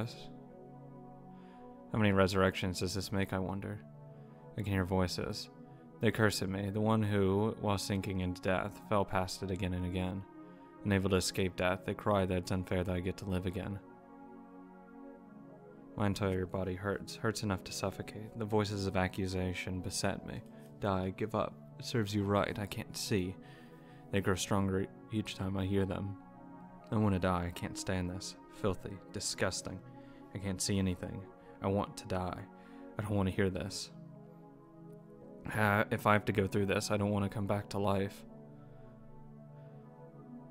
this? How many resurrections does this make, I wonder? I can hear voices. They curse at me, the one who, while sinking into death, fell past it again and again. Unable to escape death, they cry that it's unfair that I get to live again. My entire body hurts enough to suffocate. The voices of accusation beset me. Die, give up. It serves you right, I can't see. They grow stronger each time I hear them. I want to die, I can't stand this. Filthy, disgusting. I can't see anything. I want to die. I don't want to hear this. If I have to go through this, I don't want to come back to life.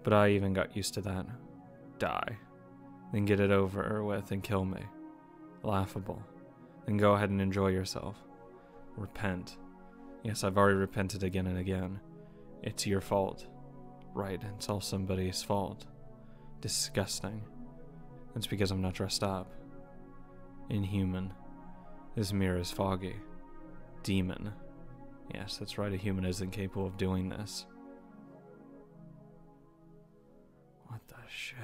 But I even got used to that. Die. Then get it over with and kill me. Laughable. Then go ahead and enjoy yourself. Repent. Yes, I've already repented again and again. It's your fault. Right, it's all somebody's fault. Disgusting. It's because I'm not dressed up. Inhuman. This mirror is foggy. Demon. Yes, that's right, a human isn't capable of doing this. What the shit?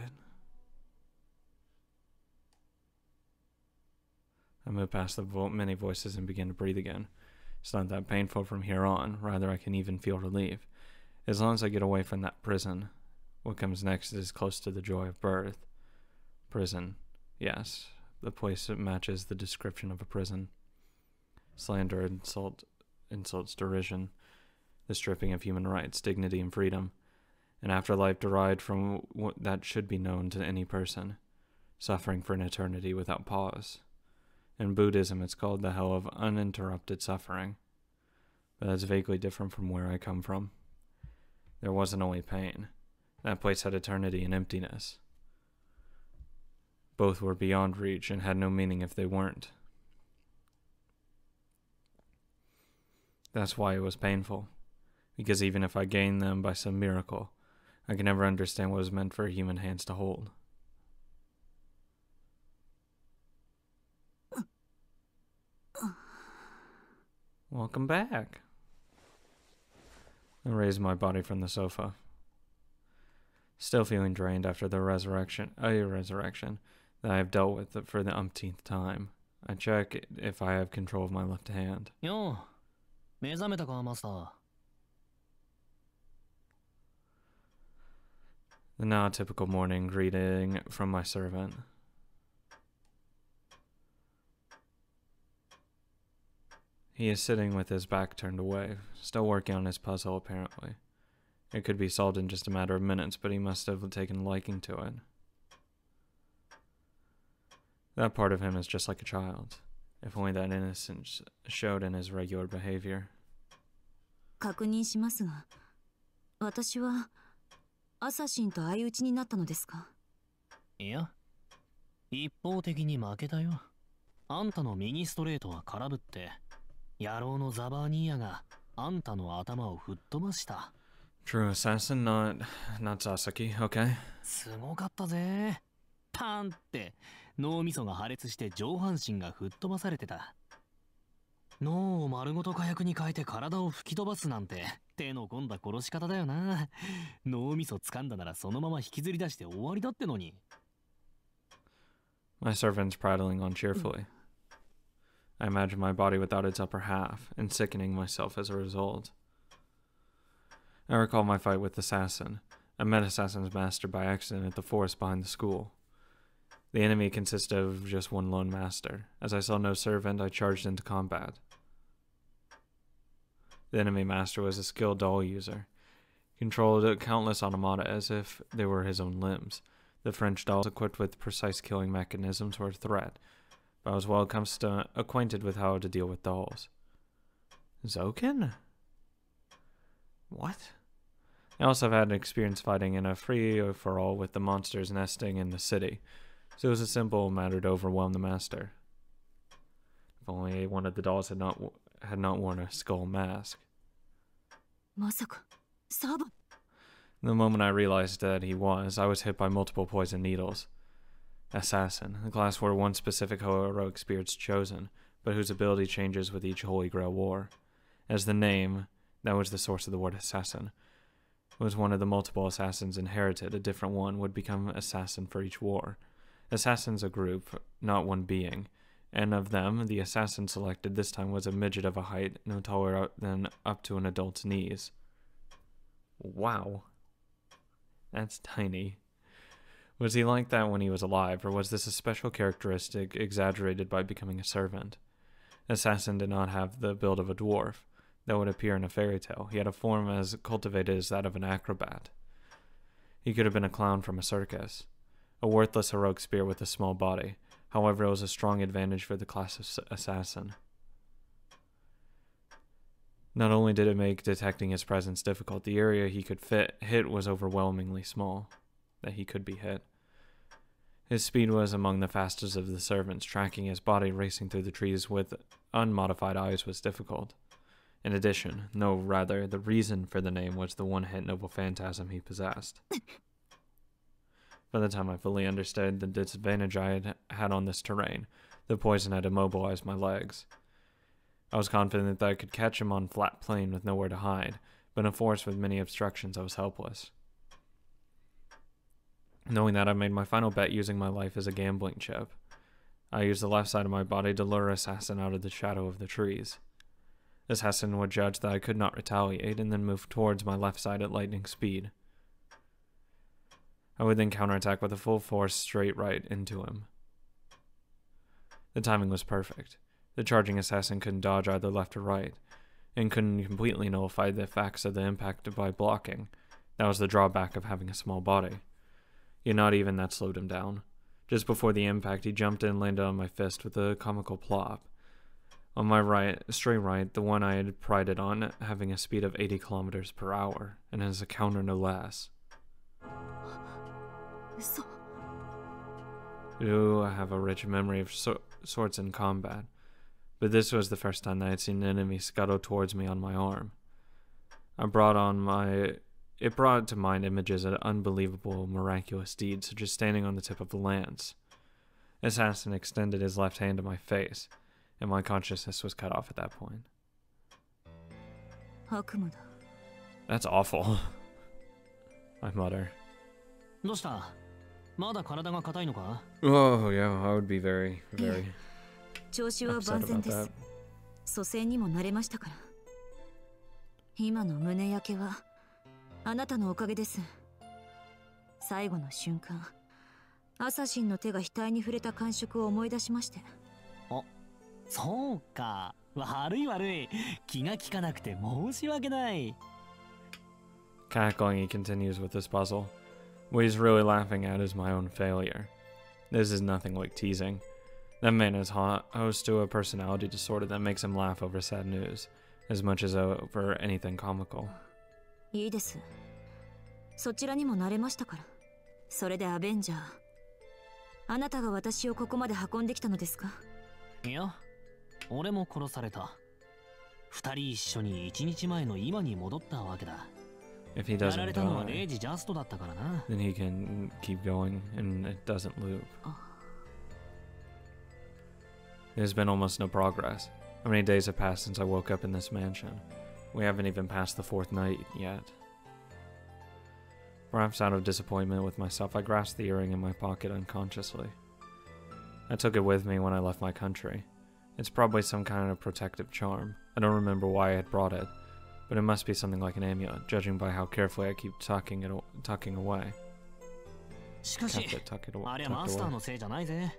I move past the many voices and begin to breathe again. It's not that painful from here on, rather I can even feel relief. As long as I get away from that prison, what comes next is close to the joy of birth. Prison. Yes, the place that matches the description of a prison. Slander, insults, derision, the stripping of human rights, dignity, and freedom. An afterlife derived from what that should be known to any person. Suffering for an eternity without pause. In Buddhism, it's called the hell of uninterrupted suffering. But that's vaguely different from where I come from. There wasn't only pain. That place had eternity and emptiness. Both were beyond reach and had no meaning if they weren't. That's why it was painful. Because even if I gained them by some miracle, I could never understand what was meant for human hands to hold. Welcome back. I raised my body from the sofa. Still feeling drained after the resurrection that I have dealt with for the umpteenth time. I check if I have control of my left hand. Yo, 目覚めたか、マスター。The now typical morning greeting from my servant. He is sitting with his back turned away, still working on his puzzle apparently. It could be solved in just a matter of minutes, but he must have taken a liking to it. That part of him is just like a child, if only that innocence showed in his regular behavior. 確認しますが、私はアサシンと相打ちになったのですか？いや、一方的に負けたよ。あんたの右ストレートは空振って、野郎のザバーニーヤがあんたの頭を吹っ飛ばした。True assassin, not Sasaki, okay? すごかったぜ。パンって脳みそが破裂して上半身が吹っ飛ばされてた。脳を丸ごと火薬に変えて体を吹き飛ばすなんて手の込んだ殺し方だよな。脳みそ掴んだならそのまま引きずり出して終わりだってのに。My servant's prattling on cheerfully. I imagine my body without its upper half, and sickening myself as a result. I recall my fight with Assassin. I met Assassin's master by accident at the forest behind the school. The enemy consisted of just one lone master. As I saw no servant, I charged into combat. The enemy master was a skilled doll user. He controlled countless automata as if they were his own limbs. The French dolls equipped with precise killing mechanisms were a threat, but I was well acquainted with how to deal with dolls. Zokin? What? I also have had experience fighting in a free-for-all with the monsters nesting in the city, so it was a simple matter to overwhelm the master. If only one of the dolls had not worn a skull mask. The moment I realized that he was, I was hit by multiple poison needles. Assassin, a class where one specific heroic spirit's chosen, but whose ability changes with each Holy Grail war. As the name, that was the source of the word assassin, was one of the multiple assassins inherited, a different one would become assassin for each war. Assassins a group, not one being, and of them, the assassin selected this time was a midget of a height no taller than up to an adult's knees. Wow. That's tiny. Was he like that when he was alive, or was this a special characteristic exaggerated by becoming a servant? Assassin did not have the build of a dwarf that would appear in a fairy tale. He had a form as cultivated as that of an acrobat. He could have been a clown from a circus. A worthless heroic spear with a small body. However, it was a strong advantage for the class of assassin. Not only did it make detecting his presence difficult, the area he could hit was overwhelmingly small. That he could be hit. His speed was among the fastest of the servants. Tracking his body racing through the trees with unmodified eyes was difficult. In addition, the reason for the name was the one-hit noble phantasm he possessed. By the time I fully understood the disadvantage I had on this terrain, the poison had immobilized my legs. I was confident that I could catch him on flat plain with nowhere to hide, but in a forest with many obstructions I was helpless. Knowing that, I made my final bet using my life as a gambling chip. I used the left side of my body to lure Assassin out of the shadow of the trees. Assassin would judge that I could not retaliate and then move towards my left side at lightning speed. I would then counterattack with a full force straight right into him. The timing was perfect. The charging assassin couldn't dodge either left or right, and couldn't completely nullify the effects of the impact by blocking. That was the drawback of having a small body. Yet not even that slowed him down. Just before the impact, he jumped in and landed on my fist with a comical plop. On my right, straight right, the one I had prided on, having a speed of 80 kilometers per hour, and as a counter no less. Ooh, I have a rich memory of sorts in combat, but this was the first time that I had seen an enemy scuttle towards me on my arm. It brought to mind images of unbelievable, miraculous deeds, such as standing on the tip of the lance. Assassin extended his left hand to my face, and my consciousness was cut off at that point. That's awful, I mutter. Oh, yeah, I would be very, very upset about that. 蘇生にも慣れましたから。今の胸焼けはあなたのおかげです。最後の瞬間、アサシンの手が額に触れた感触を思い出しまして。あ、そうか。悪い。気が利かなくて申し訳ない。Cackling, he continues with this puzzle. What he's really laughing at is my own failure. This is nothing like teasing. That man is host to a personality disorder that makes him laugh over sad news, as much as over anything comical. いいです。そちらにも慣れましたから。それでアベンジャー。あなたが私をここまで運んできたのですか？いや、俺も殺された。二人一緒に一日前の今に戻ったわけだ。If he doesn't die, 0時ジャストだったからな。then he can keep going and it doesn't loop. There's been almost no progress. How many days have passed since I woke up in this mansion? We haven't even passed the 4th night yet. Perhaps out of disappointment with myself, I grasped the earring in my pocket unconsciously. I took it with me when I left my country. It's probably some kind of protective charm. I don't remember why I had brought it, but it must be something like an amulet, judging by how carefully I keep tucking away. しかし、あれはマスターのせいじゃないぜ。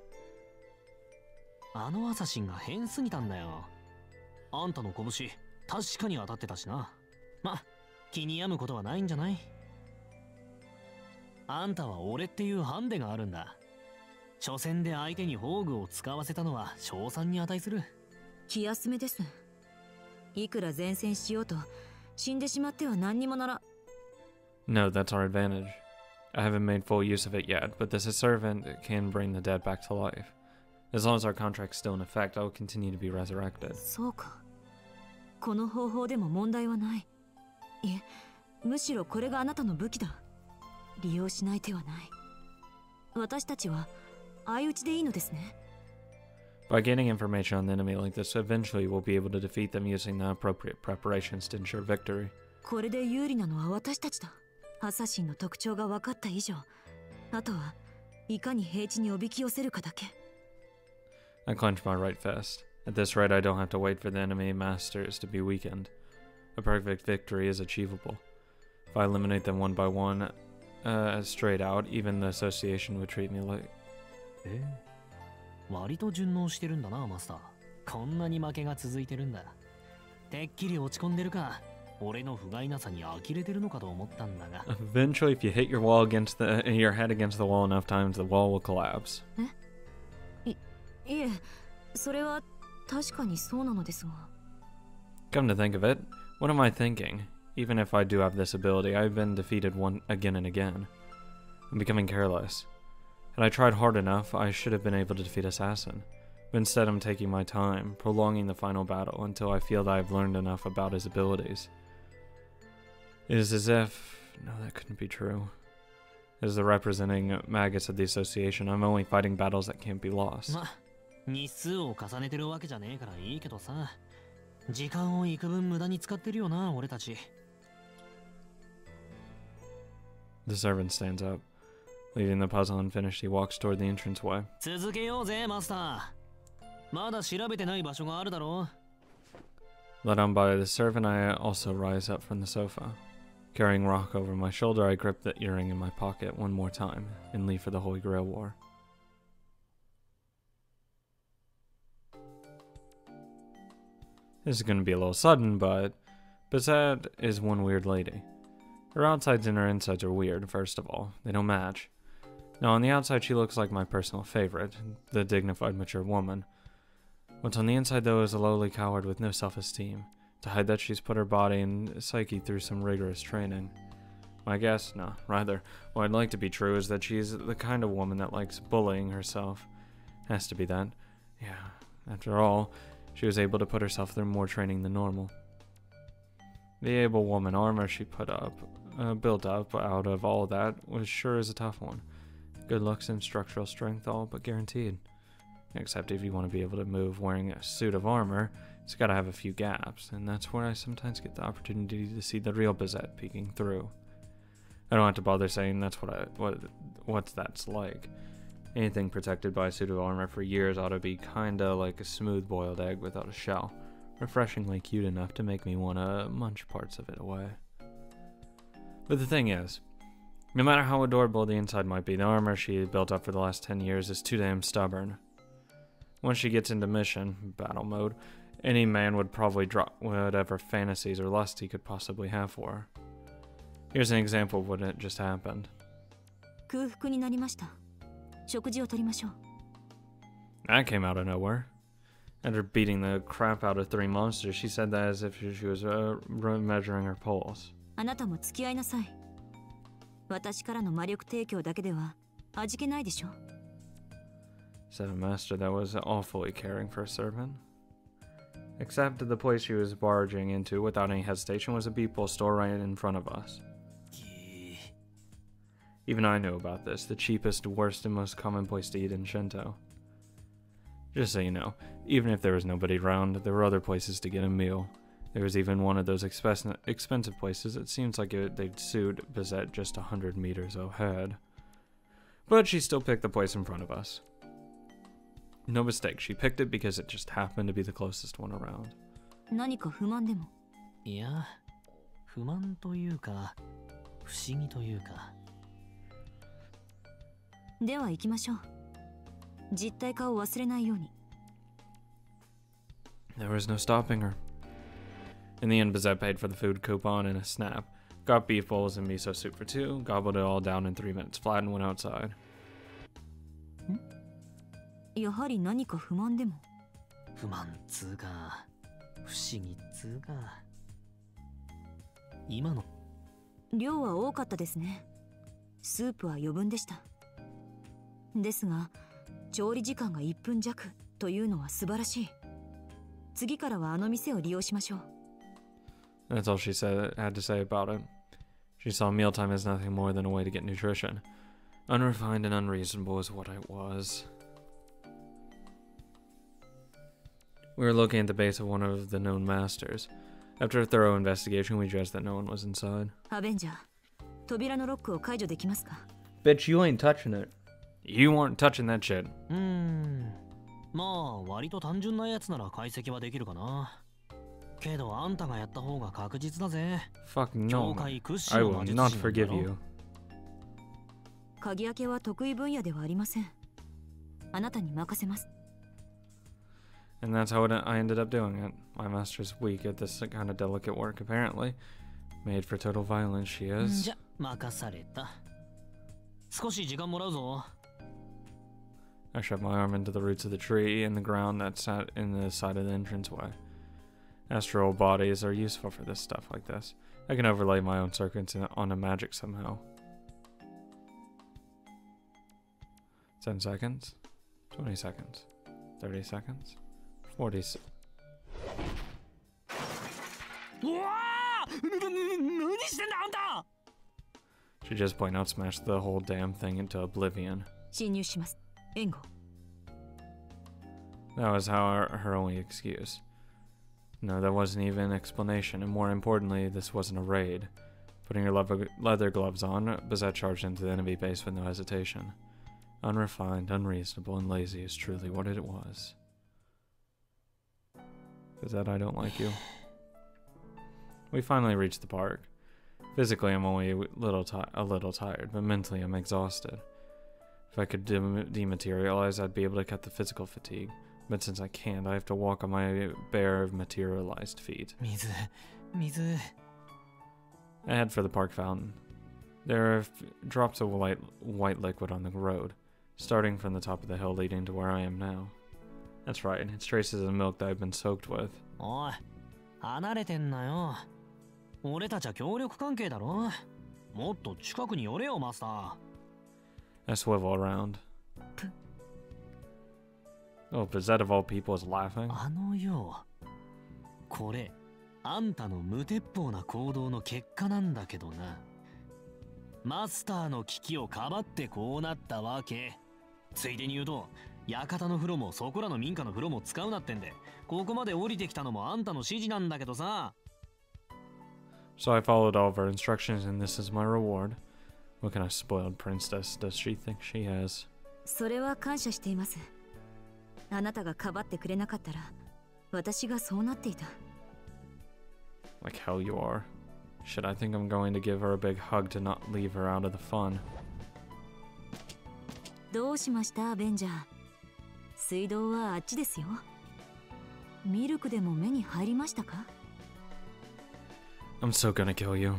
あのアサシンが変すぎたんだよ。あんたの拳、確かに当たってたしな。ま、気に病むことはないんじゃない？あんたは俺っていうハンデがあるんだ。初戦で相手に宝具を使わせたのは賞賛に値する。気休めです。いくら前線しようと死んでしまっては何にもなら。No, that's our advantage. I haven't made full use of it yet, but this servant can bring the dead back to life. As long as our contract's still in effect, I will continue to be resurrected. そうか。この方法でも問題はない。いえ、むしろこれがあなたの武器だ。利用しない手はない。私たちは相打ちでいいのですね。By getting information on the enemy like this, eventually we'll be able to defeat them using the appropriate preparations to ensure victory. これで有利なのは私たちだ。アサシンの特徴が分かった以上、あとはいかに平地におびき寄せるかだけ。 I clench my right fist. At this rate, I don't have to wait for the enemy masters to be weakened. A perfect victory is achievable. If I eliminate them one by one, straight out, even the association would treat me like... 割と順応してるんだな、マスター。こんなに負けが続いてるんだ。てっきり落ち込んでるか。俺の不甲斐なさに呆れてるのかと思ったんだが。Eventually, if you hit your your head against the wall enough times, the wall will collapse. いえ、それは確かにそうなのですが。 Come to think of it, what am I thinking? Even if I do have this ability, I've been defeated again and again. I'm becoming careless. Had I tried hard enough, I should have been able to defeat Assassin. But instead, I'm taking my time, prolonging the final battle until I feel that I've learned enough about his abilities. It is as if... No, that couldn't be true. As the representing maggots of the association, I'm only fighting battles that can't be lost. ま、日数を重ねてるわけじゃねえからいいけどさ。時間を幾分無駄に使ってるよな、俺たち。The servant stands up. Leaving the puzzle unfinished, he walks toward the entranceway. 続けようぜ、マスター。まだ調べてない場所があるだろう。Led on by the servant, I also rise up from the sofa. Carrying rock over my shoulder, I grip the earring in my pocket one more time and leave for the Holy Grail War. This is going to be a little sudden, but Bizet is one weird lady. Her outsides and her insides are weird, first of all. They don't match. Now, on the outside, she looks like my personal favorite, the dignified, mature woman. What's on the inside, though, is a lowly coward with no self-esteem. To hide that, she's put her body and psyche through some rigorous training. My guess? No, rather, what I'd like to be true is that she's the kind of woman that likes bullying herself. Has to be that. Yeah, after all, she was able to put herself through more training than normal. The able woman armor she built up out of all that was sure as a tough one. Good looks and structural strength all but guaranteed. Except if you want to be able to move wearing a suit of armor, it's got to have a few gaps, and that's where I sometimes get the opportunity to see the real Bizet peeking through. I don't have to bother saying that's what that's like. Anything protected by a suit of armor for years ought to be kinda like a smooth-boiled egg without a shell, refreshingly cute enough to make me want to munch parts of it away. But the thing is, no matter how adorable the inside might be, the armor she built up for the last 10 years is too damn stubborn. Once she gets into battle mode, any man would probably drop whatever fantasies or lust he could possibly have for her. Here's an example of what had just happened. 空腹になりました。食事をとりましょう。 That came out of nowhere. After beating the crap out of 3 monsters, she said that as if she was measuring her pulse. あなたも付き合いなさい。私からの魔力提供だけでは味気ないでしょ。 Said a master that was awfully caring for a servant. Except the place she was barging into without any hesitation was a Beeple store right in front of us. Even I knew about this, the cheapest, worst, and most common place to eat in Shinto. Just so you know, even if there was nobody around, there were other places to get a meal. There was even one of those expensive places that seems like they'd suit Bizet just 100 meters ahead. But she still picked the place in front of us. No mistake, she picked it because it just happened to be the closest one around. 何か不満でも？いや、不満というか、不思議というか。では行きましょう。実体化を忘れないように。There was no stopping her. In the end, Bizet paid for the food coupon in a snap, got beef bowls and miso soup for 2, gobbled it all down in 3 minutes flat, and went outside. やはり何か不満でも？不満つうか、不思議つうか。今の量は多かったですね。スープは余分でした。ですが、調理時間が1分弱というのは素晴らしい。次からはあの店を利用しましょう。That's all she had to say about it. She saw mealtime as nothing more than a way to get nutrition. Unrefined and unreasonable is what I was. We were looking at the base of one of the known masters. After a thorough investigation, we judged that no one was inside. アベンジャー、扉のロックを解除できますか？ Bitch, you ain't touching it. You weren't touching that shit. まあ割と単純なやつなら解析はできるかな。けどあんたがやった方が確実だぜ。 Fuck 業 no. 界屈 I 指の魔 will 術 not 師なんだ forgive ろ。 you. 鍵開けは得意分野ではありません。あなたに任せます。 And that's how I ended up doing it. My master's weak at this kind of delicate work, apparently. Made for total violence, she is. じゃ任された。少し時間もらうぞ。 I shoved my arm into the roots of the tree in the ground that sat in the side of the entranceway. Astral bodies are useful for this stuff like this. I can overlay my own circuits on a magic somehow. 10 seconds, 20 seconds, 30 seconds, 40 seconds. うわあ！何してんだあんた！ She just plain out smashed the whole damn thing into oblivion. 侵入します。援護。 That was her only excuse. No, that wasn't even an explanation, and more importantly, this wasn't a raid. Putting her leather gloves on, Bizet charged into the enemy base with no hesitation. Unrefined, unreasonable, and lazy is truly what it was. Bizet, I don't like you. We finally reached the park. Physically, I'm only a little tired, but mentally, I'm exhausted. If I could dematerialize, I'd be able to cut the physical fatigue. But since I can't, I have to walk on my bare materialized feet. 水。 I head for the park fountain. There are drops of white liquid on the road, starting from the top of the hill leading to where I am now. That's right, it's traces of milk that I've been soaked with. おい、離れてんなよ。俺たちは協力関係だろ。もっと近くに寄れよ、マスター。 I swivel around. Oh, Bizet of all people is laughing. あのよ、これ、あんたの無鉄砲な行動の結果なんだけどな。マスターの危機をかばってこうなったわけ。ついでに言うと、館の風呂もそこらの民家の風呂も使うなってんで、ここまで降りてきたのもあんたの指示なんだけどさ。So I followed all of her instructions, and this is my reward. What kind of spoiled princess does she think she has? それは感謝しています。あなたがかばってくれなかったら、私がそうなっていた。Like hell you are. Shit, I think I'm going to give her a big hug to not leave her out of the fun. どうしました、アベンジャー。水道はあっちですよ。ミルクでも目に入りましたか？ I'm so gonna kill you.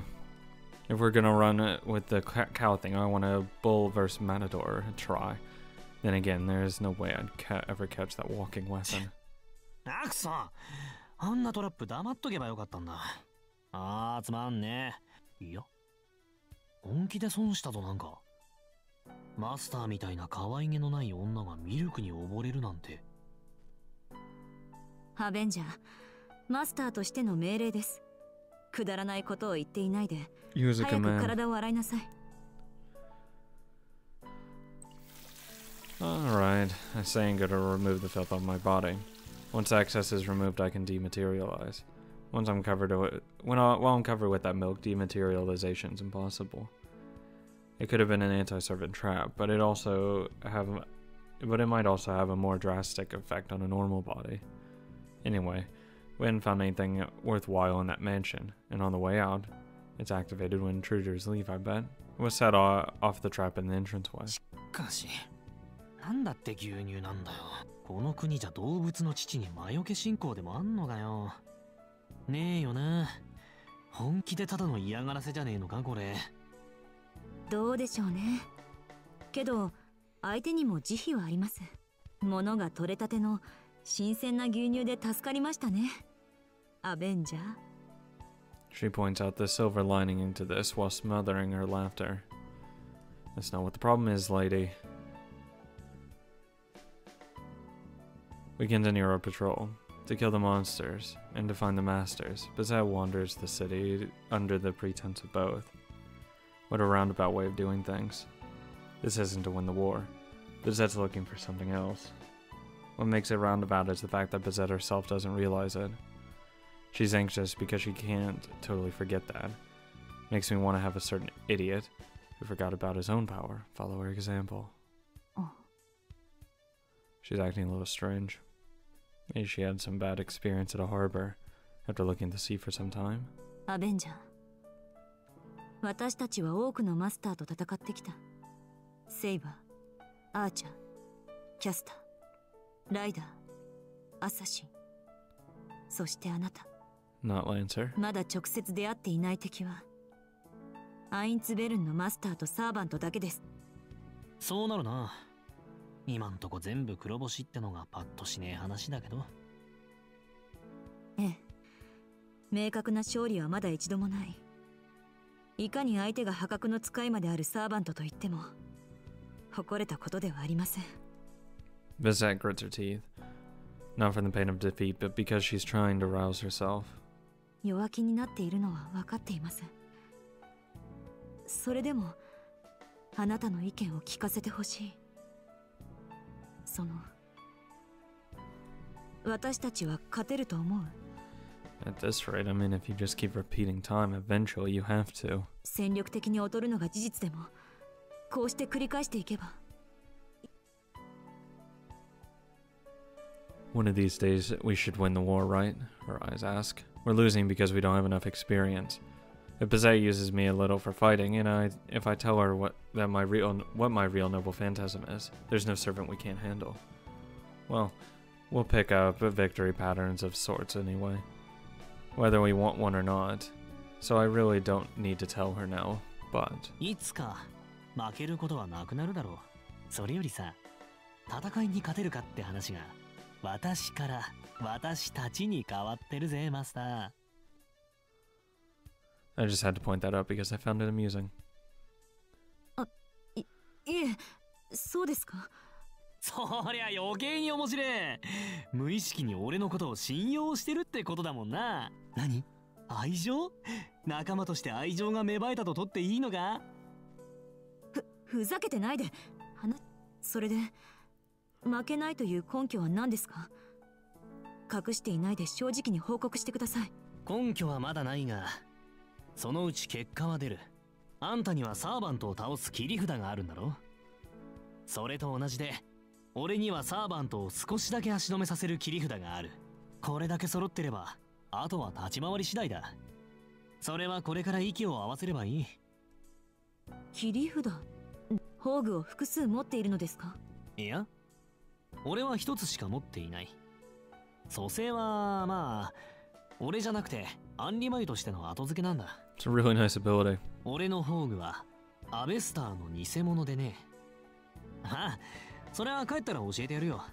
If we're gonna run with the cow thing, I want a bull versus matador try. Then again, there is no way I'd ever catch that walking weapon. あくそ、あんなトラップ黙っとけばよかったんだ。あーつまんねえ。いや、本気で損したぞなんか。マスターみたいな可愛げのない女がミルクに溺れるなんて。アベンジャー、マスターとしての命令です。くだらないことを言っていないで、早く体を洗いなさい。Alright, I say and go to remove the filth off my body. Once excess is removed, I can dematerialize. Once I'm covered while I'm covered with that milk, dematerialization is impossible. It could have been an anti-servant trap, but it might also have a more drastic effect on a normal body. Anyway, we hadn't found anything worthwhile in that mansion, and on the way out, it's activated when intruders leave, I bet. It was set off the trap in the entranceway. しかし、なんだって牛乳なんだよ。この国じゃ動物の乳に魔除け信仰でもあんのかよ。ねえよな。本気でただの嫌がらせじゃねえのかこれ。どうでしょうね。けど相手にも慈悲はあります。物が取れたての新鮮な牛乳で助かりましたね。アベンジャー。She points out the silver lining into this while smothering her laughter. That's not what the problem is, lady. We continue our patrol to kill the monsters and to find the masters. Bizet wanders the city under the pretense of both. What a roundabout way of doing things. This isn't to win the war. Bizet's looking for something else. What makes it roundabout is the fact that Bizet herself doesn't realize it. She's anxious because she can't totally forget that. Makes me want to have a certain idiot who forgot about his own power follow her example. あ、She's acting a little strange. Maybe she had some bad experience at a harbor after looking at the sea for some time. アベンジャー。私たちは多くのマスターと戦ってきた。セイバー、アーチャー、キャスター、ライダー、アサシン。そしてあなた。Not Lancer. まだ直接出会っていない敵は、アインツベルンのマスターとサーバントだけです。そうなるな。今んとこ全部黒星ってのがパッとしねえ話だけど。ええ。明確な勝利はまだ一度もない。いかに相手が破格の使いまであるサーバントといっても、誇れたことではありません。Bizak grits her teeth. Not for the pain of defeat, but because she's trying to rouse herself. 弱気になっているのは分かっています。それでも、あなたの意見を聞かせてほしい。私たちは勝てると思う。At this rate, I mean, if you just keep repeating time, eventually you have to. 戦力的に劣るのが事実でも、こうして繰り返していけば。One of these days, we should win the war, right? Her eyes ask. We're losing because we don't have enough experience. If Bizet uses me a little for fighting, and if I tell her what my real noble phantasm is, there's no servant we can't handle. Well, we'll pick up victory patterns of sorts anyway, whether we want one or not. So I really don't need to tell her now, but... いつか負けることはなくなるだろう。それよりさ、戦いに勝てるかって話が私から私たちに変わってるぜ、マスター。I just had to point that out because I found it amusing. いえ、そうですか。そりゃ余計に面白い。無意識に俺のことを信用してるってことだもんな。何？愛情？仲間として愛情が芽生えたと取っていいのか？ふざけてないで。それで負けないという根拠は何ですか？隠していないで正直に報告してください。根拠はまだないが、そのうち結果は出る。あんたにはサーバントを倒す切り札があるんだろ？それと同じで、俺にはサーバントを少しだけ足止めさせる切り札がある。これだけ揃ってれば、あとは立ち回り次第だ。それはこれから息を合わせればいい。切り札？宝具を複数持っているのですか？いや、俺は一つしか持っていない。蘇生はまあ俺じゃなくてアンリマイとしての後付けなんだ。It's a really nice ability. 俺の宝具はアベスターの偽物でね。ああ、それは帰ったら教えてやるよ。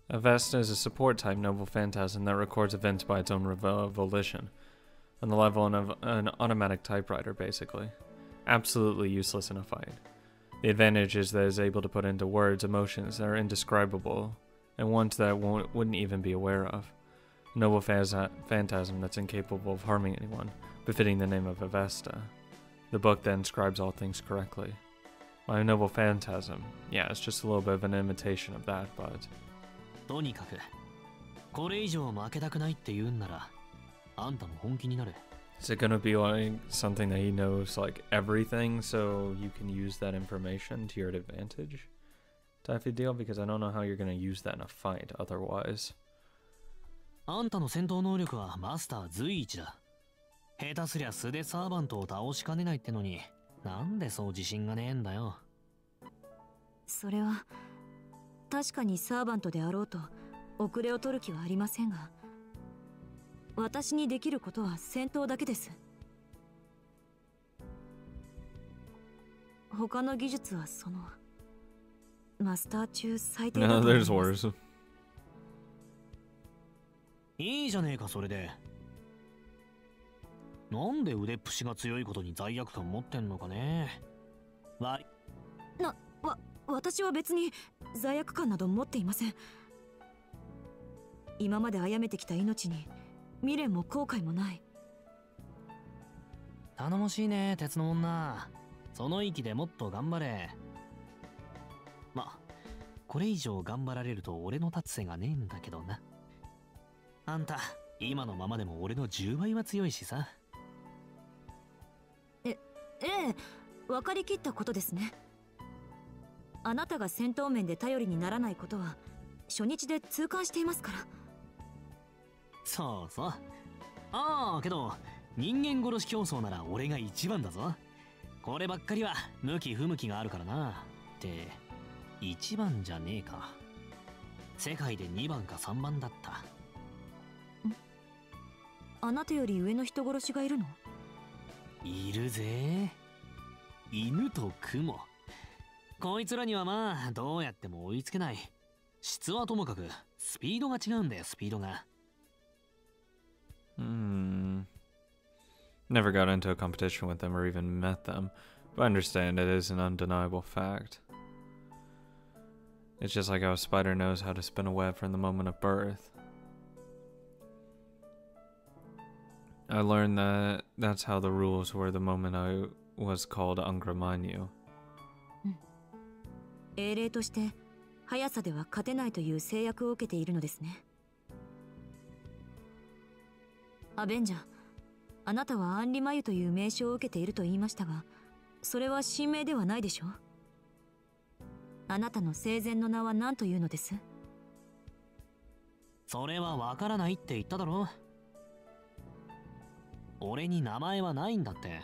Avesta is a support type noble phantasm that records events by its own volition, on the level of an automatic typewriter, basically. Absolutely useless in a fight. The advantage is that it is able to put into words emotions that are indescribable, and ones that wouldn't even be aware of. A noble phantasm that's incapable of harming anyone, befitting the name of Avesta. The book then describes all things correctly. My noble phantasm, yeah, it's just a little bit of an imitation of that, but... とにかく、これ以上負けたくないって言うんなら、あんたも本気になれ。Is it gonna be like something that he knows like everything, so you can use that information to your advantage type of deal? Because I don't know how you're gonna use that in a fight otherwise. あんたの戦闘能力はマスター随一だ。下手すりゃ素でサーバントを倒しかねないってのに、なんでそう自信がねえんだよ。それは確かにサーバントであろうと遅れを取る気はありませんが、私にできることは戦闘だけです。他の技術はマスター中最低だと思います。No, there's worse. いいじゃねえか、それで。なんで腕っぷしが強いことに罪悪感持ってんのかね。私は別に罪悪感など持っていません。今まで殺めてきた命に未練も後悔もない。頼もしいね、鉄の女。その域でもっと頑張れ。ま、これ以上頑張られると俺の立つ瀬がねえんだけどな。あんた、今のままでも俺の10倍は強いしさ。ええ、分かりきったことですね。あなたが戦闘面で頼りにならないことは初日で痛感していますから。そうそう。ああ、けど人間殺し競争なら俺が一番だぞ。こればっかりは向き不向きがあるからな。って一番じゃねえか。世界で2番か3番だった。あなたより上の人殺しがいるの？いるぜ。犬と雲。こいつらにはまあどうやっても追いつけない。質はともかくスピードが違うんだよ、スピードが。Never got into a competition with them or even met them, but I understand it is an undeniable fact. It's just like how a spider knows how to spin a web from the moment of birth. I learned that that's how the rules were the moment I was called Angramanyu. 英霊として速さでは勝てないという制約を受けているのですね。アベンジャー、あなたはアンリマユという名称を受けていると言いましたが、それは神名ではないでしょう。あなたの生前の名は何というのです？それはわからないって言っただろ。俺に名前はないんだって。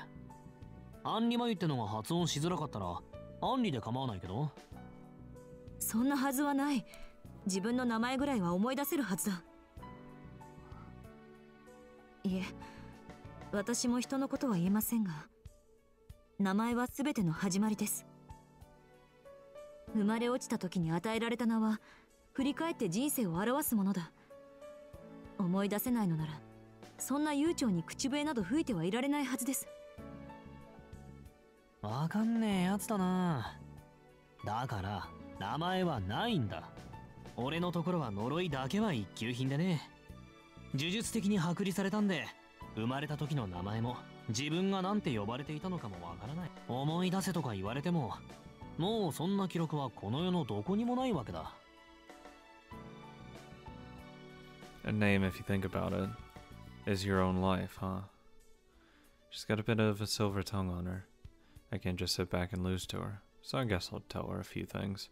アンリマユってのが発音しづらかったらアンリで構わないけど。そんなはずはない。自分の名前ぐらいは思い出せるはずだ。いえ、私も人のことは言えませんが、名前は全ての始まりです。生まれ落ちた時に与えられた名は振り返って人生を表すものだ。思い出せないのならそんな悠長に口笛など吹いてはいられないはずです。わかんねえやつだな。だから名前はないんだ。俺のところは呪いだけは一級品でね。呪術的に剥離されたんで、生まれた時の名前も自分がなんて呼ばれていたのかもわからない。思い出せとか言われても、もうそんな記録はこの世のどこにもないわけだ。A name, if you think about it, is your own life, huh? She's got a bit of a silver tongue on her. I can't just sit back and lose to her, so I guess I'll tell her a few things.